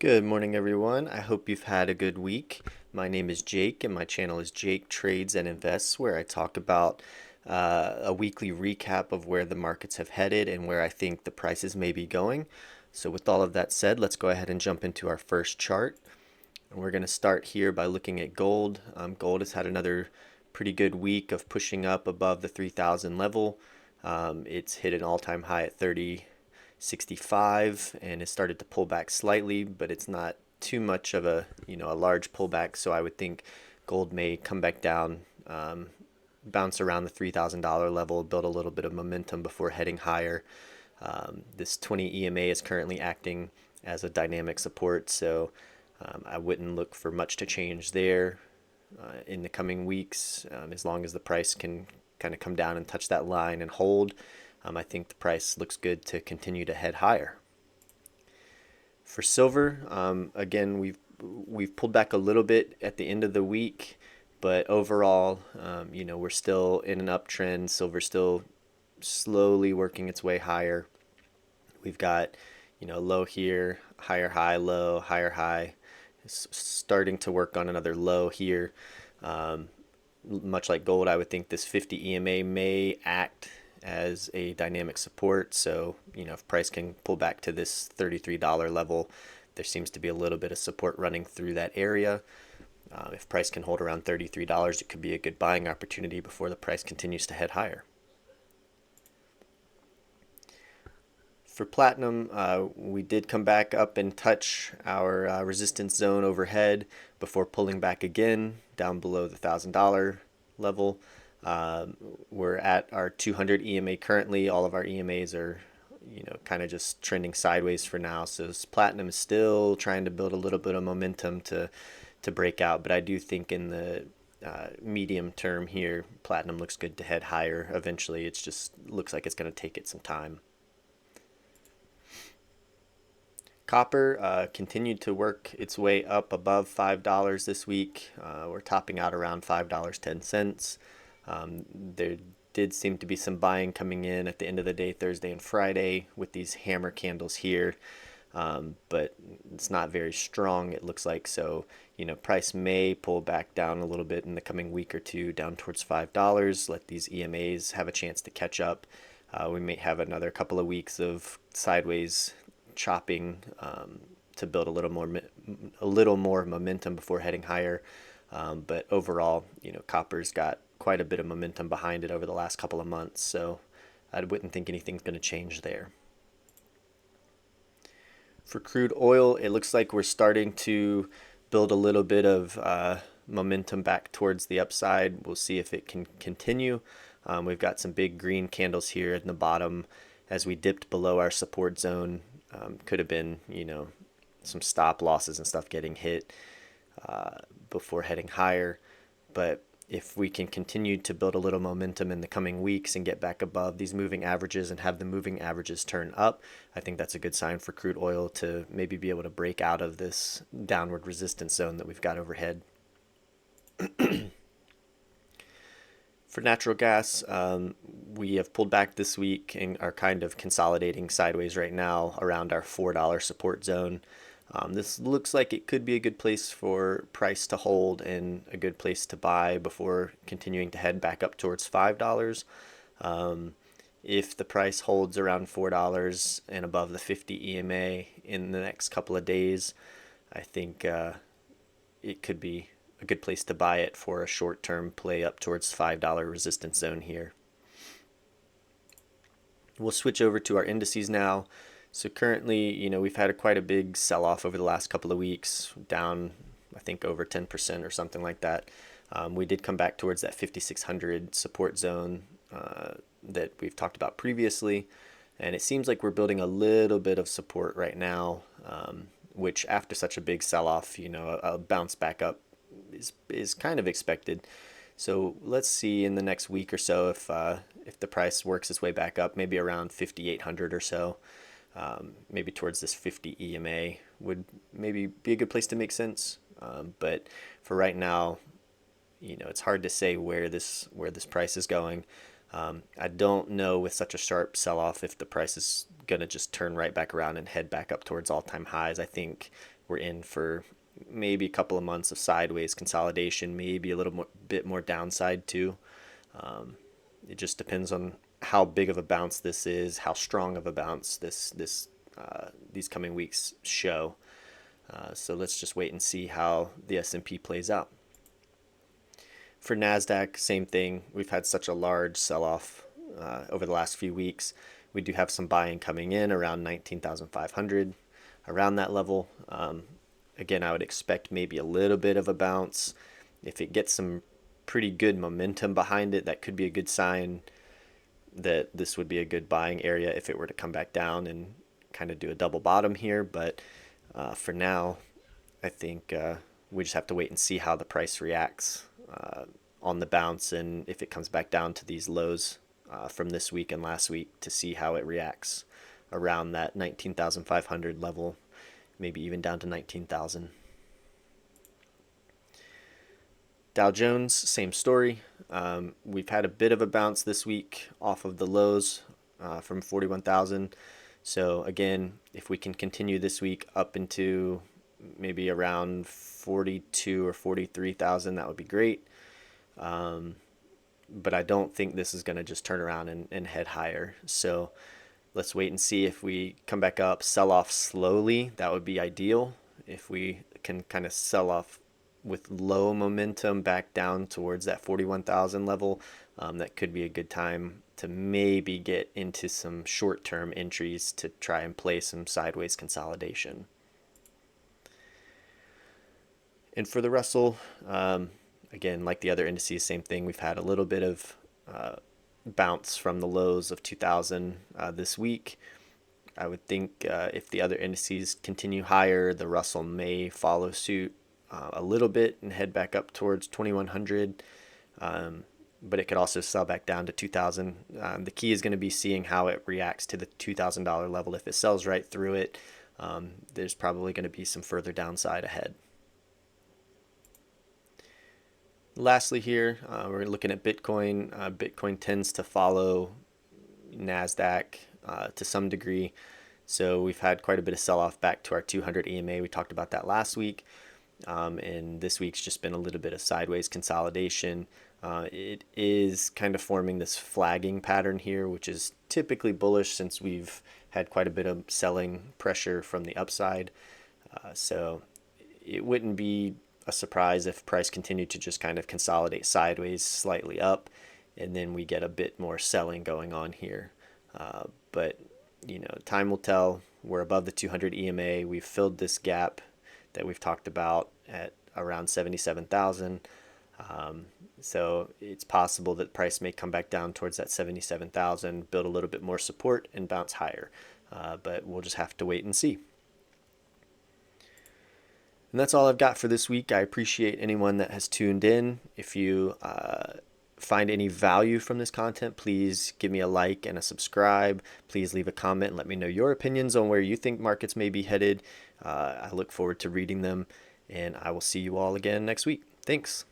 Good morning, everyone. I hope you've had a good week. My name is Jake, and my channel is Jake Trades and Invests, where I talk about a weekly recap of where the markets have headed and where I think the prices may be going. So, with all of that said, let's go ahead and jump into our first chart. And we're going to start here by looking at gold. Gold has had another pretty good week of pushing up above the 3,000 level. It's hit an all-time high at 30.65 and has started to pull back slightly, but it's not too much of a large pullback. So I would think gold may come back down, bounce around the $3,000 level, build a little bit of momentum before heading higher. This 20 EMA is currently acting as a dynamic support, so I wouldn't look for much to change there in the coming weeks, as long as the price can kind of come down and touch that line and hold. I think the price looks good to continue to head higher. For silver, again, we've pulled back a little bit at the end of the week, but overall, we're still in an uptrend. Silver's still slowly working its way higher. We've got, low here, higher high, low, higher high. It's starting to work on another low here. Much like gold, I would think this 50 EMA may act as a dynamic support. So, if price can pull back to this $33 level, there seems to be a little bit of support running through that area. If price can hold around $33, it could be a good buying opportunity before the price continues to head higher. For platinum, we did come back up and touch our resistance zone overhead before pulling back again down below the $1,000 level. We're at our 200 EMA currently. All of our EMAs are, kind of just trending sideways for now. So platinum is still trying to build a little bit of momentum to break out. But I do think in the medium term here, platinum looks good to head higher eventually. It just looks like it's going to take it some time. Copper continued to work its way up above $5 this week. We're topping out around $5.10. There did seem to be some buying coming in at the end of the day, Thursday and Friday, with these hammer candles here. But it's not very strong, it looks like. So, price may pull back down a little bit in the coming week or two, down towards $5. Let these EMAs have a chance to catch up. We may have another couple of weeks of sideways chopping to build a little more momentum before heading higher. But overall, copper's got quite a bit of momentum behind it over the last couple of months, so I wouldn't think anything's going to change there. For crude oil, it looks like we're starting to build a little bit of momentum back towards the upside. We'll see if it can continue. We've got some big green candles here in the bottom as we dipped below our support zone. Could have been, some stop losses and stuff getting hit before heading higher. But if we can continue to build a little momentum in the coming weeks and get back above these moving averages and have the moving averages turn up, I think that's a good sign for crude oil to maybe be able to break out of this downward resistance zone that we've got overhead. For natural gas, we have pulled back this week and are kind of consolidating sideways right now around our $4 support zone. This looks like it could be a good place for price to hold and a good place to buy before continuing to head back up towards $5. If the price holds around $4 and above the 50 EMA in the next couple of days, I think it could be a good place to buy it for a short-term play up towards $5 resistance zone here. We'll switch over to our indices now. So currently, we've had quite a big sell-off over the last couple of weeks, down I think over 10% or something like that. We did come back towards that 5,600 support zone that we've talked about previously, and it seems like we're building a little bit of support right now, which after such a big sell-off, a bounce back up is kind of expected. So let's see in the next week or so if the price works its way back up, maybe around 5,800 or so. Maybe towards this 50 EMA would maybe be a good place to make sense. But for right now, it's hard to say where this price is going. I don't know with such a sharp sell-off if the price is gonna just turn right back around and head back up towards all-time highs. I think we're in for maybe a couple of months of sideways consolidation, maybe a little bit more downside too. It just depends on how big of a bounce this is, how strong of a bounce these coming weeks show. So let's just wait and see how the S&P plays out. For Nasdaq, same thing. We've had such a large sell-off over the last few weeks. We do have some buying coming in around 19,500, around that level. Again, I would expect maybe a little bit of a bounce. If it gets some pretty good momentum behind it, that could be a good sign that this would be a good buying area if it were to come back down and kind of do a double bottom here. But for now, I think we just have to wait and see how the price reacts on the bounce, and if it comes back down to these lows from this week and last week, to see how it reacts around that 19,500 level, maybe even down to 19,000. Dow Jones, same story. We've had a bit of a bounce this week off of the lows from 41,000. So again, if we can continue this week up into maybe around 42 or 43,000, that would be great. But I don't think this is going to just turn around and head higher. So let's wait and see if we come back up, sell off slowly. That would be ideal. If we can kind of sell off with low momentum back down towards that 41,000 level, that could be a good time to maybe get into some short-term entries to try and play some sideways consolidation. And for the Russell, again, like the other indices, same thing. We've had a little bit of bounce from the lows of 2000 this week. I would think if the other indices continue higher, the Russell may follow suit a little bit and head back up towards 2100. But it could also sell back down to 2000. The key is going to be seeing how it reacts to the $2,000 level. If it sells right through it, there's probably going to be some further downside ahead. Lastly here, we're looking at Bitcoin. Bitcoin tends to follow Nasdaq to some degree. So we've had quite a bit of sell-off back to our 200 EMA. We talked about that last week. And this week's just been a little bit of sideways consolidation. It is kind of forming this flagging pattern here, which is typically bullish since we've had quite a bit of selling pressure from the upside. So it wouldn't be a surprise if price continued to just kind of consolidate sideways, slightly up, and then we get a bit more selling going on here. But time will tell. We're above the 200 EMA. We've filled this gap that we've talked about at around 77,000. So it's possible that price may come back down towards that 77,000, build a little bit more support, and bounce higher. But we'll just have to wait and see. And that's all I've got for this week. I appreciate anyone that has tuned in. If you find any value from this content, please give me a like and a subscribe. Please leave a comment and let me know your opinions on where you think markets may be headed. I look forward to reading them, and I will see you all again next week. Thanks.